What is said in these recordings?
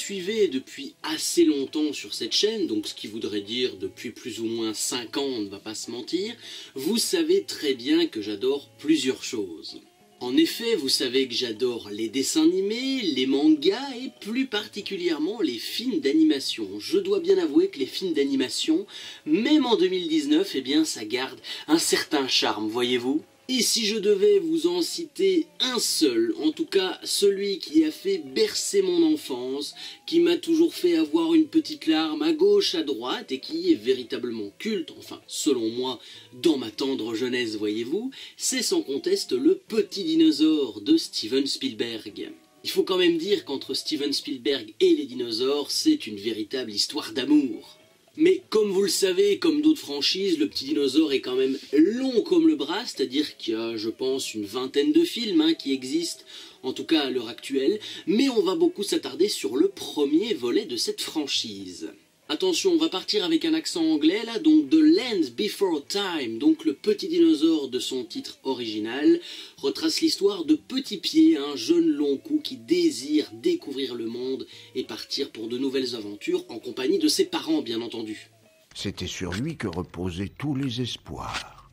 suivez depuis assez longtemps sur cette chaîne, donc ce qui voudrait dire depuis plus ou moins 5 ans, on ne va pas se mentir, vous savez très bien que j'adore plusieurs choses. En effet, vous savez que j'adore les dessins animés, les mangas et plus particulièrement les films d'animation. Je dois bien avouer que les films d'animation, même en 2019, eh bien ça garde un certain charme, voyez-vous. Et si je devais vous en citer un seul, en tout cas celui qui a fait bercer mon enfance, qui m'a toujours fait avoir une petite larme à gauche, à droite, et qui est véritablement culte, enfin selon moi, dans ma tendre jeunesse, voyez-vous, c'est sans conteste Le Petit Dinosaure de Steven Spielberg. Il faut quand même dire qu'entre Steven Spielberg et les dinosaures, c'est une véritable histoire d'amour. Mais comme vous le savez, comme d'autres franchises, Le Petit Dinosaure est quand même long comme le bras, c'est-à-dire qu'il y a, je pense, une vingtaine de films qui existent, en tout cas à l'heure actuelle, mais on va beaucoup s'attarder sur le premier volet de cette franchise. Attention, on va partir avec un accent anglais là, donc The Land Before Time, donc Le Petit Dinosaure de son titre original, retrace l'histoire de Petit Pied, un jeune long cou qui désire découvrir le monde et partir pour de nouvelles aventures en compagnie de ses parents bien entendu. C'était sur lui que reposaient tous les espoirs.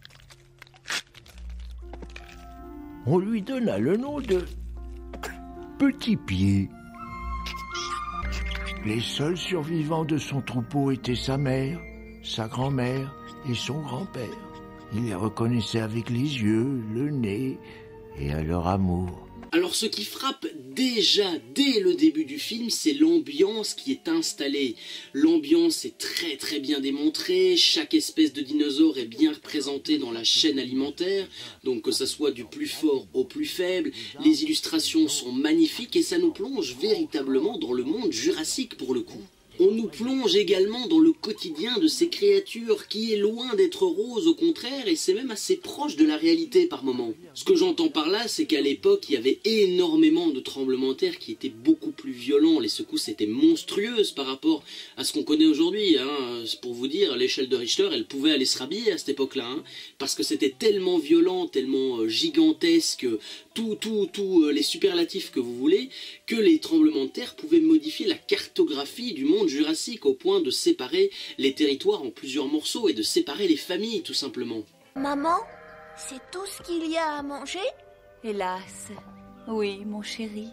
On lui donna le nom de Petit Pied. Les seuls survivants de son troupeau étaient sa mère, sa grand-mère et son grand-père. Il les reconnaissait avec les yeux, le nez et à leur amour. Alors ce qui frappe déjà dès le début du film, c'est l'ambiance qui est installée. L'ambiance est très bien démontrée, chaque espèce de dinosaure est bien représentée dans la chaîne alimentaire, donc que ça soit du plus fort au plus faible, les illustrations sont magnifiques et ça nous plonge véritablement dans le monde jurassique pour le coup. On nous plonge également dans le quotidien de ces créatures qui est loin d'être rose, au contraire, et c'est même assez proche de la réalité par moments. Ce que j'entends par là, c'est qu'à l'époque, il y avait énormément de tremblements de terre qui étaient beaucoup plus violents. Les secousses étaient monstrueuses par rapport à ce qu'on connaît aujourd'hui. Pour vous dire, l'échelle de Richter, elle pouvait aller se rhabiller à cette époque-là, parce que c'était tellement violent, tellement gigantesque, tous les superlatifs que vous voulez, que les tremblements de terre pouvaient modifier la cartographie du monde jurassique au point de séparer les territoires en plusieurs morceaux et de séparer les familles tout simplement. Maman, c'est tout ce qu'il y a à manger? Hélas, oui mon chéri,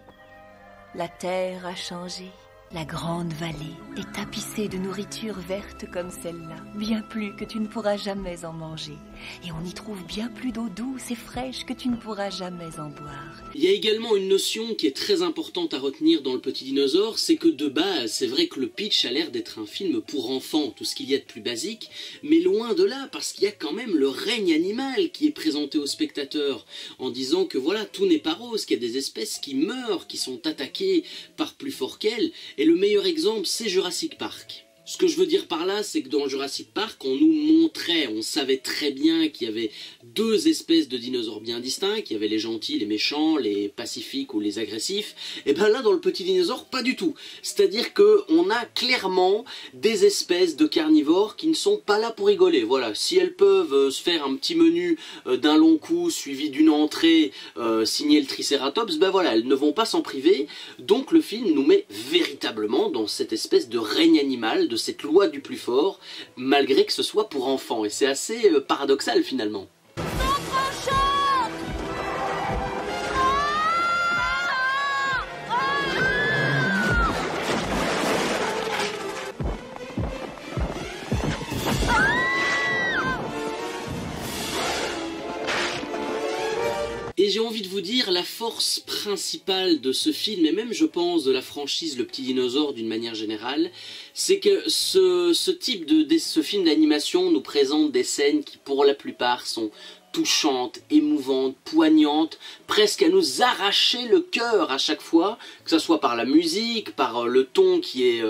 la terre a changé. La grande vallée est tapissée de nourriture verte comme celle-là, bien plus que tu ne pourras jamais en manger. Et on y trouve bien plus d'eau douce et fraîche que tu ne pourras jamais en boire. Il y a également une notion qui est très importante à retenir dans Le Petit Dinosaure, c'est que de base, c'est vrai que le pitch a l'air d'être un film pour enfants, tout ce qu'il y a de plus basique, mais loin de là, parce qu'il y a quand même le règne animal qui est présenté aux spectateurs, en disant que voilà, tout n'est pas rose, qu'il y a des espèces qui meurent, qui sont attaquées par plus fort qu'elles. Et le meilleur exemple, c'est Jurassic Park. Ce que je veux dire par là, c'est que dans Jurassic Park, on nous montrait, on savait très bien qu'il y avait deux espèces de dinosaures bien distincts, il y avait les gentils, les méchants, les pacifiques ou les agressifs. Et bien là, dans Le Petit Dinosaure, pas du tout. C'est-à-dire qu'on a clairement des espèces de carnivores qui ne sont pas là pour rigoler. Voilà, si elles peuvent se faire un petit menu d'un long coup suivi d'une entrée signée le Triceratops, ben voilà, elles ne vont pas s'en priver. Donc le film nous met véritablement dans cette espèce de règne animal, de cette loi du plus fort, malgré que ce soit pour enfants. Et c'est assez paradoxal finalement. Et j'ai envie de vous dire, la force principale de ce film, et même je pense de la franchise Le Petit Dinosaure d'une manière générale, c'est que ce film d'animation nous présente des scènes qui pour la plupart sont touchantes, émouvantes, poignantes, presque à nous arracher le cœur à chaque fois, que ce soit par la musique, par le ton qui est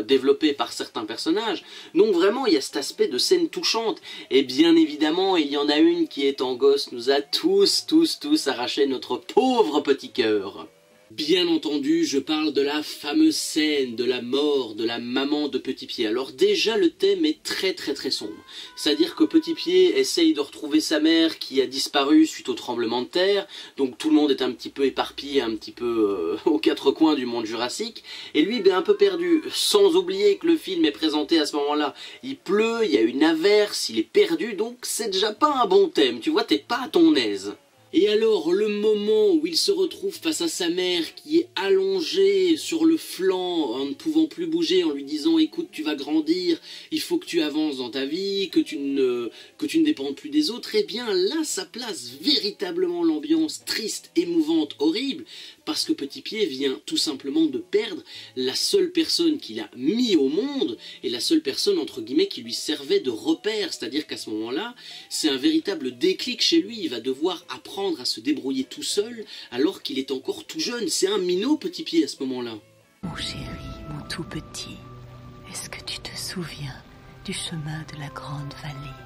développé par certains personnages. Donc vraiment, il y a cet aspect de scène touchante. Et bien évidemment, il y en a une qui, étant gosse, nous a tous arraché notre pauvre petit cœur. Bien entendu, je parle de la fameuse scène de la mort de la maman de Petit Pied. Alors déjà, le thème est très sombre. C'est-à-dire que Petit Pied essaye de retrouver sa mère qui a disparu suite au tremblement de terre. Donc tout le monde est un petit peu éparpillé, un petit peu aux quatre coins du monde jurassique. Et lui, un peu perdu. Sans oublier que le film est présenté à ce moment-là. Il pleut, il y a une averse, il est perdu. Donc c'est déjà pas un bon thème. Tu vois, t'es pas à ton aise. Et alors, le moment où il se retrouve face à sa mère qui est allongée sur le flanc en ne pouvant plus bouger, en lui disant « Écoute, tu vas grandir, il faut que tu avances dans ta vie, que tu ne dépendes plus des autres », eh bien là, ça place véritablement l'ambiance triste, émouvante, horrible, parce que Petit Pied vient tout simplement de perdre la seule personne qu'il a mis au monde et la seule personne, entre guillemets, qui lui servait de repère. C'est-à-dire qu'à ce moment-là, c'est un véritable déclic chez lui. Il va devoir apprendre à se débrouiller tout seul alors qu'il est encore tout jeune. C'est un minot, Petit Pied, à ce moment-là. Mon chéri, mon tout petit, est-ce que tu te souviens du chemin de la grande vallée?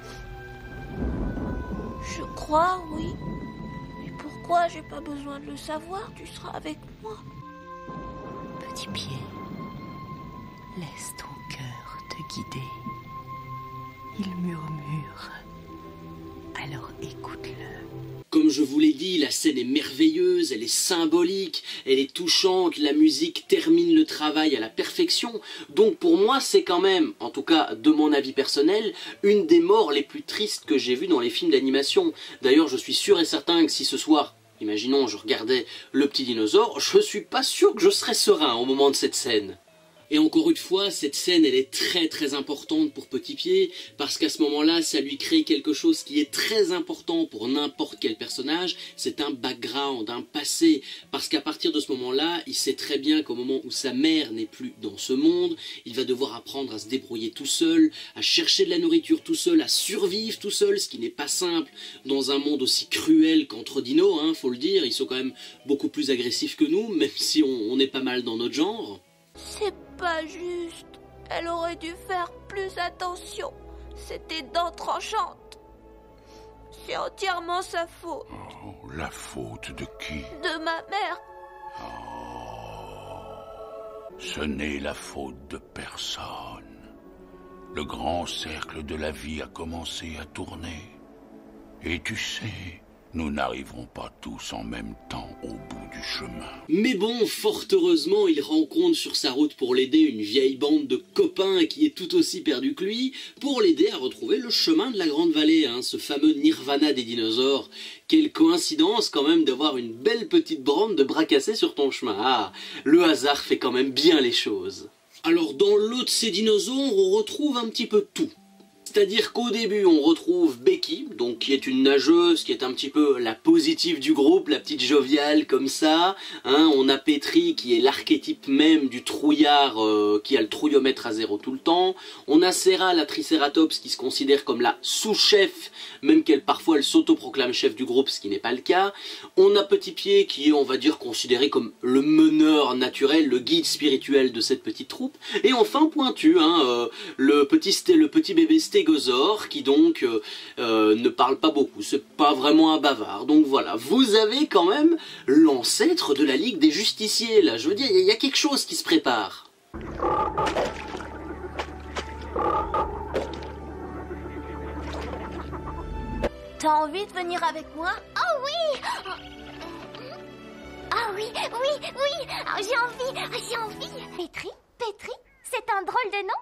Je crois, oui. Mais pourquoi j'ai pas besoin de le savoir? Tu seras avec moi. Petit Pied, laisse ton cœur te guider. Il murmure, alors écoute-le. Comme je vous l'ai dit, la scène est merveilleuse, elle est symbolique, elle est touchante, la musique termine le travail à la perfection. Donc pour moi, c'est quand même, en tout cas de mon avis personnel, une des morts les plus tristes que j'ai vues dans les films d'animation. D'ailleurs, je suis sûr et certain que si ce soir, imaginons, je regardais Le Petit Dinosaure, je suis pas sûr que je serais serein au moment de cette scène. Et encore une fois, cette scène, elle est très importante pour Petit Pied, parce qu'à ce moment-là, ça lui crée quelque chose qui est très important pour n'importe quel personnage, c'est un background, un passé, parce qu'à partir de ce moment-là, il sait très bien qu'au moment où sa mère n'est plus dans ce monde, il va devoir apprendre à se débrouiller tout seul, à chercher de la nourriture tout seul, à survivre tout seul, ce qui n'est pas simple dans un monde aussi cruel qu'entre dinos, hein, faut le dire, ils sont quand même beaucoup plus agressifs que nous, même si on est pas mal dans notre genre. C'est pas juste. Elle aurait dû faire plus attention. C'était dents tranchantes. C'est entièrement sa faute. Oh, la faute de qui? De ma mère. Ce n'est la faute de personne. Le grand cercle de la vie a commencé à tourner. Et tu sais, nous n'arriverons pas tous en même temps au bout du chemin. Mais bon, fort heureusement, il rencontre sur sa route pour l'aider une vieille bande de copains qui est tout aussi perdu que lui, pour l'aider à retrouver le chemin de la Grande Vallée, hein, ce fameux nirvana des dinosaures. Quelle coïncidence quand même d'avoir une belle petite bande de bras cassés sur ton chemin. Ah, le hasard fait quand même bien les choses. Alors dans l'eau de ces dinosaures, on retrouve un petit peu tout. C'est-à-dire qu'au début, on retrouve Becky, donc qui est une nageuse, qui est un petit peu la positive du groupe, la petite joviale comme ça. Hein, on a Petri, qui est l'archétype même du trouillard, qui a le trouillomètre à 0 tout le temps. On a Serra, la tricératops, qui se considère comme la sous-chef, même qu'elle parfois elle s'autoproclame chef du groupe, ce qui n'est pas le cas. On a Petit Pied, qui est, on va dire, considéré comme le meneur naturel, le guide spirituel de cette petite troupe. Et enfin Pointu, hein, le petit bébé Stégosaure, qui donc ne parle pas beaucoup, c'est pas vraiment un bavard. Donc voilà, vous avez quand même l'ancêtre de la Ligue des Justiciers, là, je veux dire, il y a quelque chose qui se prépare. T'as envie de venir avec moi? Oh oui! Ah oui, oui, oui! Oh, j'ai envie! Petri? C'est un drôle de nom?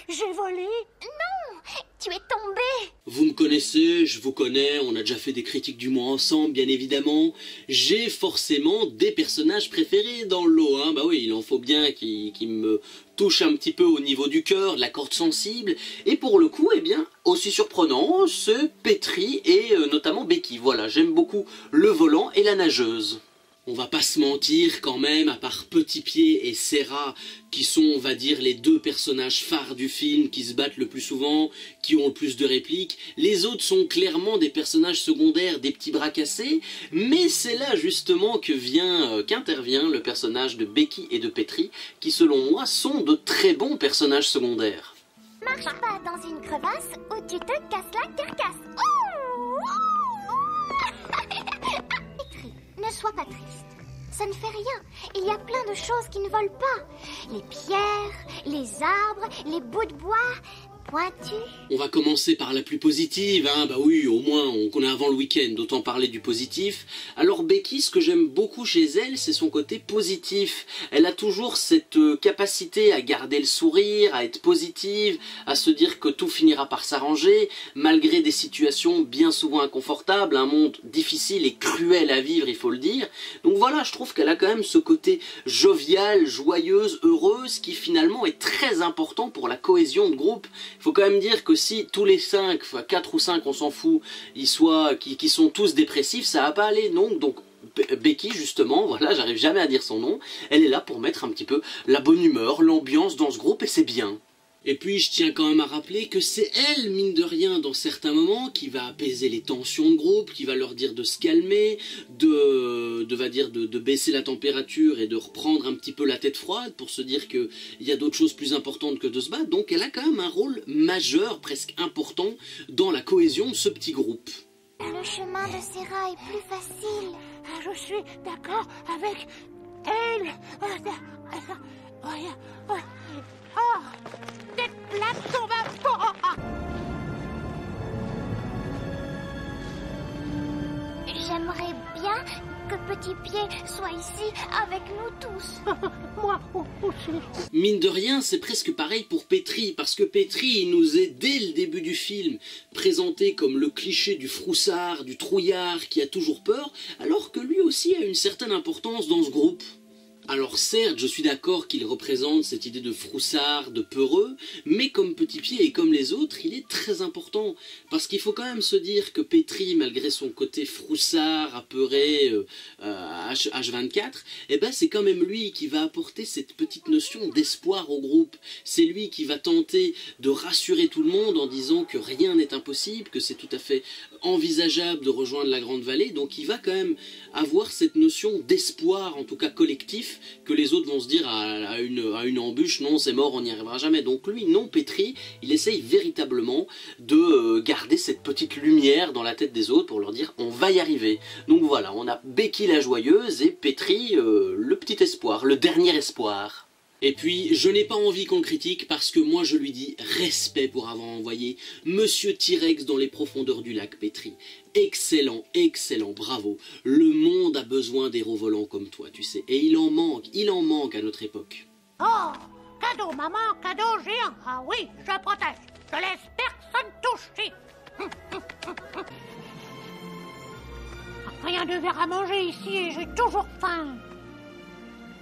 J'ai volé? Non! Tu es tombé! Vous me connaissez, je vous connais, on a déjà fait des critiques du mois ensemble, bien évidemment. J'ai forcément des personnages préférés dans le lot, hein. Bah oui, il en faut bien qui me touchent un petit peu au niveau du cœur, de la corde sensible. Et pour le coup, eh bien, aussi surprenant, c'est Petri et notamment Becky. Voilà, j'aime beaucoup le volant et la nageuse. On va pas se mentir quand même, à part Petit Pied et Serra, qui sont, on va dire, les deux personnages phares du film, qui se battent le plus souvent, qui ont le plus de répliques, les autres sont clairement des personnages secondaires, des petits bras cassés, mais c'est là justement qu'intervient le personnage de Becky et de Petri, qui selon moi sont de très bons personnages secondaires. Marche pas dans une crevasse ou tu te casses la carcasse. Oh Petri, ne sois pas triste. ça ne fait rien. Il y a plein de choses qui ne volent pas. Les pierres, les arbres, les bouts de bois pointus. On va commencer par la plus positive, hein. Bah oui, au moins on connaît avant le week-end, autant parler du positif. Alors Becky, ce que j'aime beaucoup chez elle, c'est son côté positif. Elle a toujours cette capacité à garder le sourire, à être positive, à se dire que tout finira par s'arranger, malgré des situations bien souvent inconfortables, un monde difficile et cruel à vivre, il faut le dire. Donc voilà, je trouve qu'elle a quand même ce côté jovial, joyeuse, heureuse, qui finalement est très important pour la cohésion de groupe. Il faut quand même dire que si tous les 5, enfin 4 ou 5, on s'en fout, qui sont tous dépressifs, ça va pas aller, non. Donc Becky, justement, voilà, j'arrive jamais à dire son nom, elle est là pour mettre un petit peu la bonne humeur, l'ambiance dans ce groupe, et c'est bien. Et puis je tiens quand même à rappeler que c'est elle, mine de rien, dans certains moments, qui va apaiser les tensions de groupe, qui va leur dire de se calmer, de baisser la température et de reprendre un petit peu la tête froide pour se dire qu'il y a d'autres choses plus importantes que de se battre. Donc elle a quand même un rôle majeur, presque important, dans la cohésion de ce petit groupe. Le chemin de Serra est plus facile. Je suis d'accord avec elle. Cette plaque tombe à fond. J'aimerais bien que Petit Pied soit ici avec nous tous. Moi aussi. Mine de rien, c'est presque pareil pour Petri, parce que Petri, il nous est, dès le début du film, présenté comme le cliché du froussard, du trouillard, qui a toujours peur, alors que lui aussi a une certaine importance dans ce groupe. Alors certes, je suis d'accord qu'il représente cette idée de froussard, de peureux, mais comme Petit Pied et comme les autres, il est très important. Parce qu'il faut quand même se dire que Petri, malgré son côté froussard, apeuré, H24, eh ben c'est quand même lui qui va apporter cette petite notion d'espoir au groupe. C'est lui qui va tenter de rassurer tout le monde en disant que rien n'est impossible, que c'est tout à fait envisageable de rejoindre la Grande Vallée. Donc il va quand même avoir cette notion d'espoir, en tout cas collectif, que les autres vont se dire à une embûche, non c'est mort, on n'y arrivera jamais. Donc lui, non, Petri, il essaye véritablement de garder cette petite lumière dans la tête des autres pour leur dire on va y arriver. Donc voilà, on a Becky la joyeuse et Petri le petit espoir, le dernier espoir. Et puis, je n'ai pas envie qu'on le critique parce que moi je lui dis respect pour avoir envoyé Monsieur T-Rex dans les profondeurs du lac Petri. Excellent, excellent, bravo. Le monde a besoin d'héros volants comme toi, tu sais. Et il en manque à notre époque. Oh, cadeau maman, cadeau géant. Ah oui, je protège. Je laisse personne toucher. Rien de verre à manger ici et j'ai toujours faim.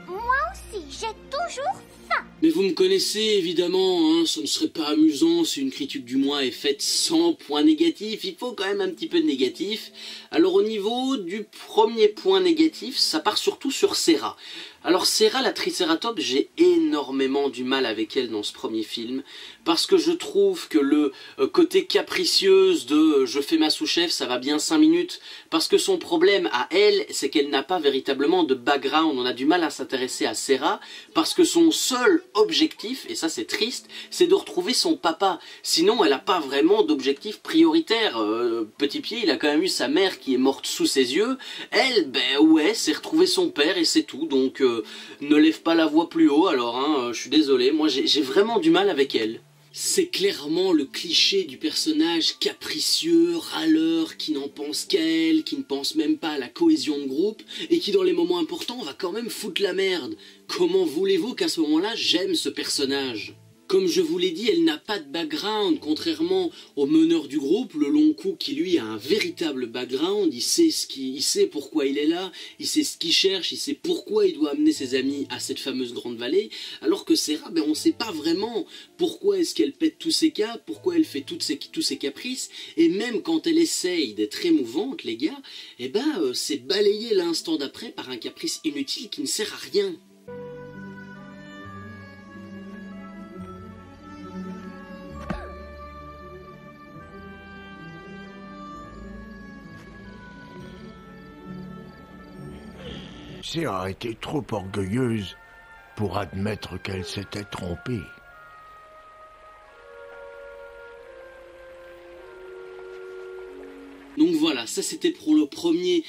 Moi aussi, j'ai toujours faim. Mais vous me connaissez évidemment, hein, ce ne serait pas amusant si une critique du mois est faite sans point négatif, il faut quand même un petit peu de négatif. Alors au niveau du premier point négatif, ça part surtout sur Serra. Alors Serra la Tricératops, j'ai énormément du mal avec elle dans ce premier film, parce que je trouve que le côté capricieuse de je fais ma sous-chef, ça va bien 5 minutes, parce que son problème à elle, c'est qu'elle n'a pas véritablement de background, on a du mal à s'intéresser à Serra, parce que son seul objectif, et ça c'est triste, c'est de retrouver son papa, sinon elle n'a pas vraiment d'objectif prioritaire. Petit Pied, il a quand même eu sa mère qui est morte sous ses yeux, elle, ben ouais, c'est retrouver son père et c'est tout, donc ne lève pas la voix plus haut alors, hein, je suis désolé, moi j'ai vraiment du mal avec elle. C'est clairement le cliché du personnage capricieux, râleur, qui n'en pense qu'à elle, qui ne pense même pas à la cohésion de groupe, et qui dans les moments importants va quand même foutre la merde. Comment voulez-vous qu'à ce moment-là j'aime ce personnage ? Comme je vous l'ai dit, elle n'a pas de background, contrairement au meneur du groupe, le long cou qui lui a un véritable background, il sait pourquoi il est là, il sait ce qu'il cherche, il sait pourquoi il doit amener ses amis à cette fameuse grande vallée, alors que Serra, ben on ne sait pas vraiment pourquoi est-ce qu'elle pète tous ses câbles, pourquoi elle fait tous ses caprices, et même quand elle essaye d'être émouvante, les gars, eh ben c'est balayé l'instant d'après par un caprice inutile qui ne sert à rien. Serra était trop orgueilleuse pour admettre qu'elle s'était trompée. Donc voilà, Ça c'était pour le premier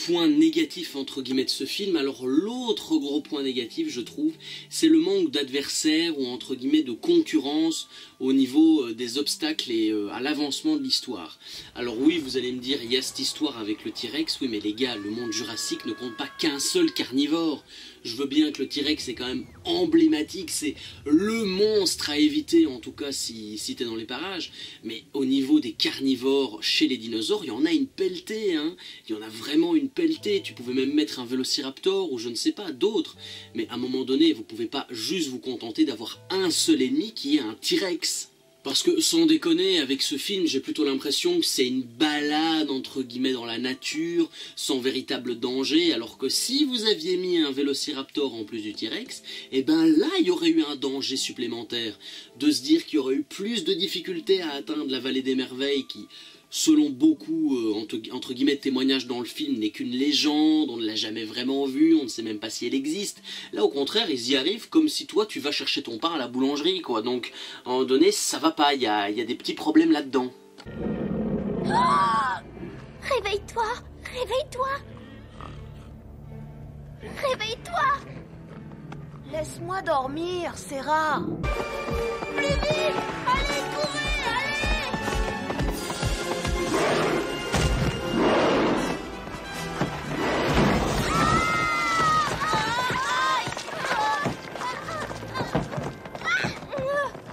point négatif entre guillemets de ce film. Alors l'autre gros point négatif, je trouve, c'est le manque d'adversaires ou entre guillemets de concurrence au niveau des obstacles et à l'avancement de l'histoire. Alors oui, vous allez me dire, il y a cette histoire avec le T-Rex, oui mais les gars, le monde jurassique ne compte pas qu'un seul carnivore. Je veux bien que le T-Rex est quand même emblématique, c'est le monstre à éviter, en tout cas si t'es dans les parages. Mais au niveau des carnivores chez les dinosaures, il y en a une pelletée, hein. Il y en a vraiment une pelletée. Tu pouvais même mettre un vélociraptor ou je ne sais pas, d'autres. Mais à un moment donné, vous pouvez pas juste vous contenter d'avoir un seul ennemi qui est un T-Rex. Parce que, sans déconner, avec ce film, j'ai plutôt l'impression que c'est une balade, entre guillemets, dans la nature, sans véritable danger, alors que si vous aviez mis un vélociraptor en plus du T-Rex, eh ben là, il y aurait eu un danger supplémentaire. De se dire qu'il y aurait eu plus de difficultés à atteindre la vallée des merveilles qui, selon beaucoup, entre guillemets, témoignages dans le film, n'est qu'une légende, on ne l'a jamais vraiment vue, on ne sait même pas si elle existe. Là, au contraire, ils y arrivent comme si toi, tu vas chercher ton pain à la boulangerie, quoi. Donc, à un moment donné, ça va pas, il y a des petits problèmes là-dedans. Oh, réveille-toi, réveille-toi. Réveille-toi. Laisse-moi dormir, Sarah. Plus vite. Allez, courez, allez.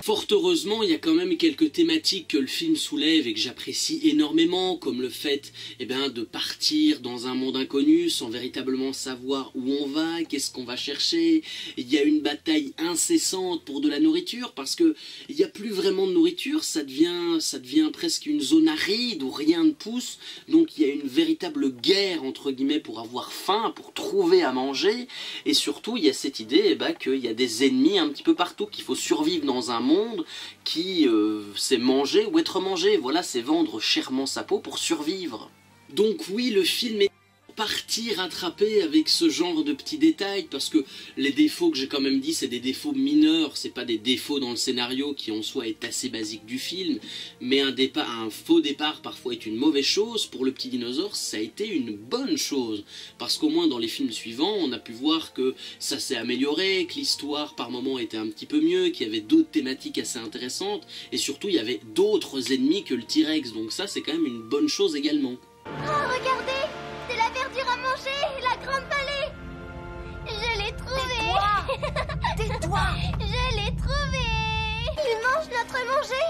Fort heureusement, il y a quand même quelques thématiques que le film soulève et que j'apprécie énormément, comme le fait de partir dans un monde inconnu sans véritablement savoir où on va, qu'est-ce qu'on va chercher. Il y a une bataille incessante pour de la nourriture, parce que il n'y a plus vraiment de nourriture, ça devient presque une zone aride où rien ne pousse, donc il y a une véritable guerre, entre guillemets, pour avoir faim, pour trouver à manger, et surtout il y a cette idée qu'il y a des ennemis un petit peu partout, qu'il faut survivre dans un monde qui c'est manger ou être mangé, voilà, c'est vendre chèrement sa peau pour survivre. Donc oui, le film est partie rattraper avec ce genre de petits détails, parce que les défauts que j'ai quand même dit, c'est des défauts mineurs, c'est pas des défauts dans le scénario qui en soi est assez basique du film, mais un faux départ parfois est une mauvaise chose. Pour le petit dinosaure, ça a été une bonne chose, parce qu'au moins dans les films suivants, on a pu voir que ça s'est amélioré, que l'histoire par moments était un petit peu mieux, qu'il y avait d'autres thématiques assez intéressantes, et surtout il y avait d'autres ennemis que le T-Rex, donc ça c'est quand même une bonne chose également. Oh, regardez, c'est la verdure à manger, la grande vallée. Je l'ai trouvée. Tais-toi. Je l'ai trouvée. Ils mangent notre manger.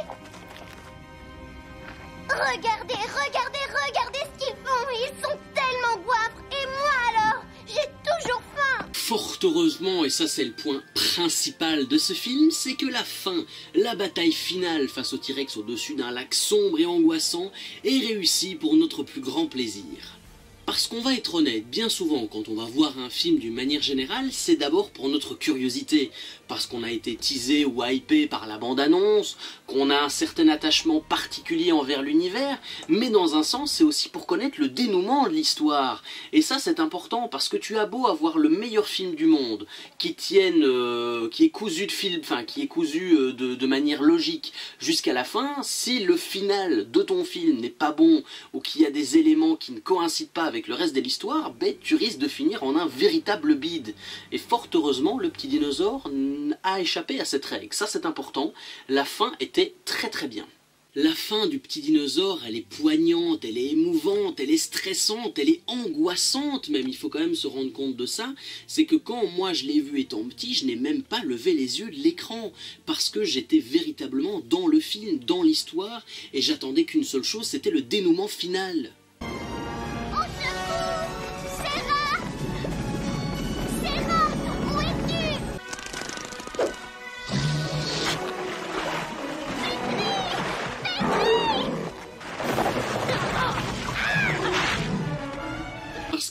Regardez, regardez, regardez ce qu'ils font. Ils sont tellement goitres. Et moi alors, j'ai toujours faim. Fort heureusement, et ça c'est le point principal de ce film, c'est que la fin, la bataille finale face au T-Rex au-dessus d'un lac sombre et angoissant, est réussie pour notre plus grand plaisir. Parce qu'on va être honnête, bien souvent quand on va voir un film d'une manière générale, c'est d'abord pour notre curiosité, parce qu'on a été teasé ou hypé par la bande-annonce, qu'on a un certain attachement particulier envers l'univers, mais dans un sens c'est aussi pour connaître le dénouement de l'histoire. Et ça c'est important, parce que tu as beau avoir le meilleur film du monde, qui est cousu de manière logique jusqu'à la fin, si le final de ton film n'est pas bon, ou qu'il y a des éléments qui ne coïncident pas avec le reste de l'histoire, tu risques de finir en un véritable bide. Et fort heureusement, le petit dinosaure a échappé à cette règle. Ça c'est important, la fin était très très bien. La fin du petit dinosaure, elle est poignante, elle est émouvante, elle est stressante, elle est angoissante même, il faut quand même se rendre compte de ça. C'est que quand moi je l'ai vu étant petit, je n'ai même pas levé les yeux de l'écran, parce que j'étais véritablement dans le film, dans l'histoire, et j'attendais qu'une seule chose, c'était le dénouement final.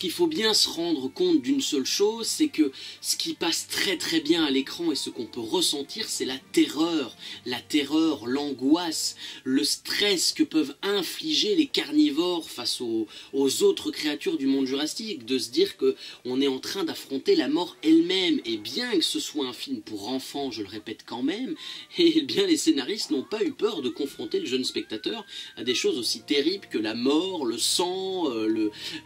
Il faut bien se rendre compte d'une seule chose, c'est que ce qui passe très très bien à l'écran et ce qu'on peut ressentir, c'est la terreur, l'angoisse, le stress que peuvent infliger les carnivores face aux autres créatures du monde jurassique, de se dire qu'on est en train d'affronter la mort elle-même, et bien que ce soit un film pour enfants, je le répète quand même, et bien les scénaristes n'ont pas eu peur de confronter le jeune spectateur à des choses aussi terribles que la mort, le sang,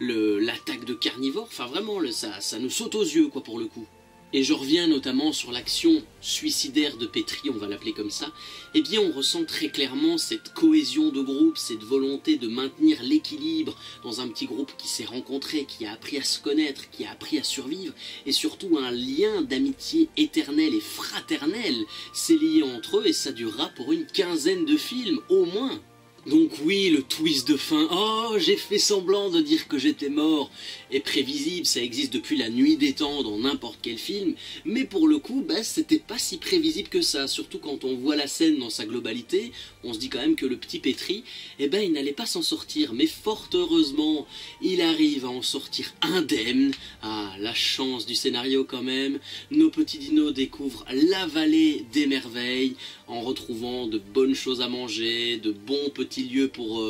l'attaque de carnivores, enfin vraiment ça nous saute aux yeux quoi pour le coup. Et je reviens notamment sur l'action suicidaire de Petrie, on va l'appeler comme ça, eh bien on ressent très clairement cette cohésion de groupe, cette volonté de maintenir l'équilibre dans un petit groupe qui s'est rencontré, qui a appris à se connaître, qui a appris à survivre, et surtout un lien d'amitié éternel et fraternel s'est lié entre eux, et ça durera pour une quinzaine de films, au moins. Donc oui, le twist de fin, oh j'ai fait semblant de dire que j'étais mort, est prévisible, ça existe depuis la nuit des temps dans n'importe quel film, mais pour le coup, c'était pas si prévisible que ça, surtout quand on voit la scène dans sa globalité, on se dit quand même que le petit Petrie, il n'allait pas s'en sortir, mais fort heureusement, il arrive à en sortir indemne. Ah, la chance du scénario quand même, nos petits dinos découvrent la vallée des merveilles, en retrouvant de bonnes choses à manger, de bons petits lieux pour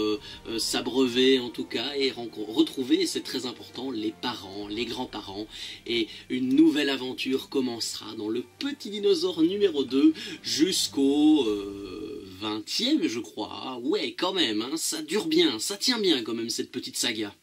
s'abreuver en tout cas, et retrouver, et c'est très important, les parents, les grands-parents, et une nouvelle aventure commencera dans le petit dinosaure numéro 2 jusqu'au 20e je crois. Ah ouais quand même, hein, ça dure bien, ça tient bien quand même cette petite saga.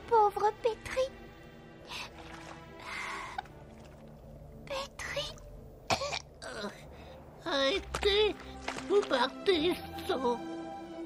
Pauvre Petrie. Petrie. Arrêtez, vous partez sans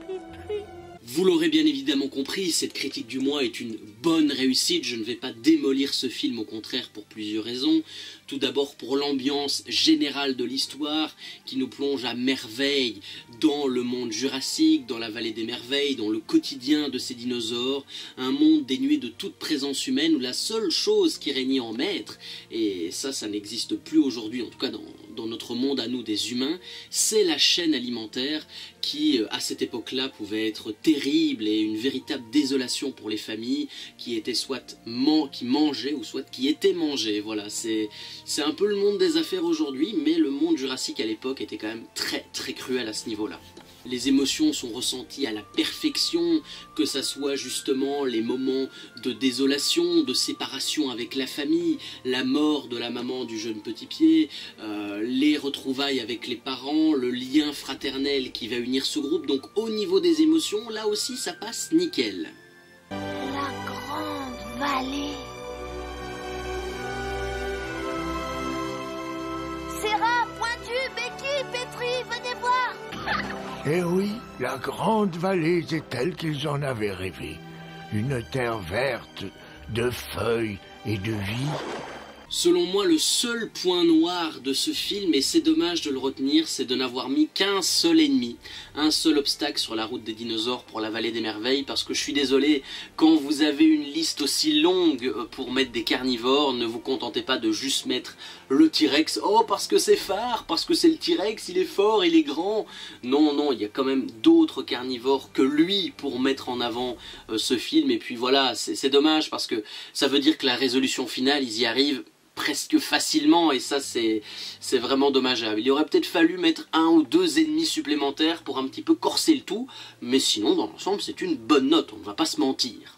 Petrie. Vous l'aurez bien évidemment compris, cette critique du mois est une bonne réussite. Je ne vais pas démolir ce film, au contraire, pour plusieurs raisons. Tout d'abord pour l'ambiance générale de l'histoire, qui nous plonge à merveille dans le monde jurassique, dans la vallée des merveilles, dans le quotidien de ces dinosaures. Un monde dénué de toute présence humaine, où la seule chose qui régnait en maître, et ça n'existe plus aujourd'hui, en tout cas dans notre monde à nous des humains, c'est la chaîne alimentaire qui, à cette époque-là, pouvait être terrible et une véritable désolation pour les familles qui étaient qui mangeaient ou soit qui étaient mangées. Voilà, c'est un peu le monde des affaires aujourd'hui, mais le monde jurassique à l'époque était quand même très très cruel à ce niveau-là. Les émotions sont ressenties à la perfection, que ça soit justement les moments de désolation, de séparation avec la famille, la mort de la maman du jeune petit pied, les retrouvailles avec les parents, le lien fraternel qui va unir ce groupe. Donc au niveau des émotions, là aussi ça passe nickel. La grande vallée. Serra, Pointu, Becky, Petrie, venez voir. Eh oui, la grande vallée était telle qu'ils en avaient rêvé. Une terre verte, de feuilles et de vie. Selon moi, le seul point noir de ce film, et c'est dommage de le retenir, c'est de n'avoir mis qu'un seul ennemi, un seul obstacle sur la route des dinosaures pour la vallée des merveilles, parce que je suis désolé, quand vous avez une liste aussi longue pour mettre des carnivores, ne vous contentez pas de juste mettre le T-Rex, oh parce que c'est phare, parce que c'est le T-Rex, il est fort, il est grand. Non, non, il y a quand même d'autres carnivores que lui pour mettre en avant ce film, et puis voilà, c'est dommage parce que ça veut dire que la résolution finale, ils y arrivent presque facilement, et ça c'est vraiment dommageable. Il aurait peut-être fallu mettre un ou deux ennemis supplémentaires pour un petit peu corser le tout, mais sinon dans l'ensemble c'est une bonne note, on ne va pas se mentir.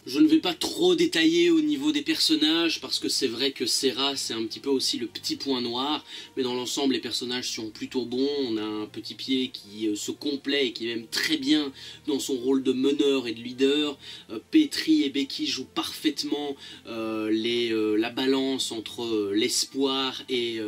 Je ne vais pas trop détailler au niveau des personnages, parce que c'est vrai que Serra, c'est un petit peu aussi le petit point noir, mais dans l'ensemble, les personnages sont plutôt bons. On a un petit pied qui se complaît et qui est même très bien dans son rôle de meneur et de leader. Petrie et Becky jouent parfaitement la balance entre l'espoir et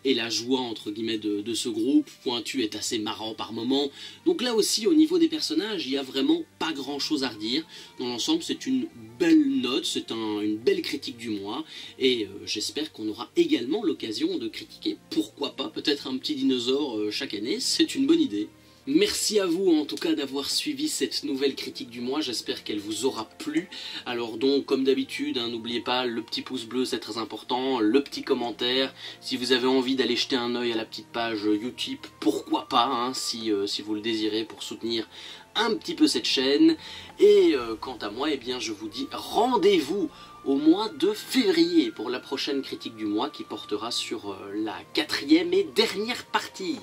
la joie, entre guillemets, de ce groupe. Pointu est assez marrant par moments. Donc là aussi, au niveau des personnages, il n'y a vraiment pas grand-chose à redire. Dans l'ensemble, c'est une belle note, c'est une belle critique du mois, et j'espère qu'on aura également l'occasion de critiquer, pourquoi pas, peut-être un petit dinosaure chaque année, c'est une bonne idée. Merci à vous en tout cas d'avoir suivi cette nouvelle critique du mois, j'espère qu'elle vous aura plu. Alors donc comme d'habitude, hein, n'oubliez pas le petit pouce bleu, c'est très important, le petit commentaire. Si vous avez envie d'aller jeter un œil à la petite page Utip, pourquoi pas, hein, si vous le désirez, pour soutenir un petit peu cette chaîne. Et quant à moi, eh bien, je vous dis rendez-vous au mois de février pour la prochaine critique du mois qui portera sur la 4e et dernière partie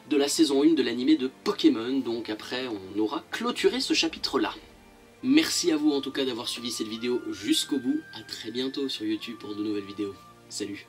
de la saison 1 de l'animé de Pokémon. Donc après on aura clôturé ce chapitre là. Merci à vous en tout cas d'avoir suivi cette vidéo jusqu'au bout. A très bientôt sur YouTube pour de nouvelles vidéos. Salut.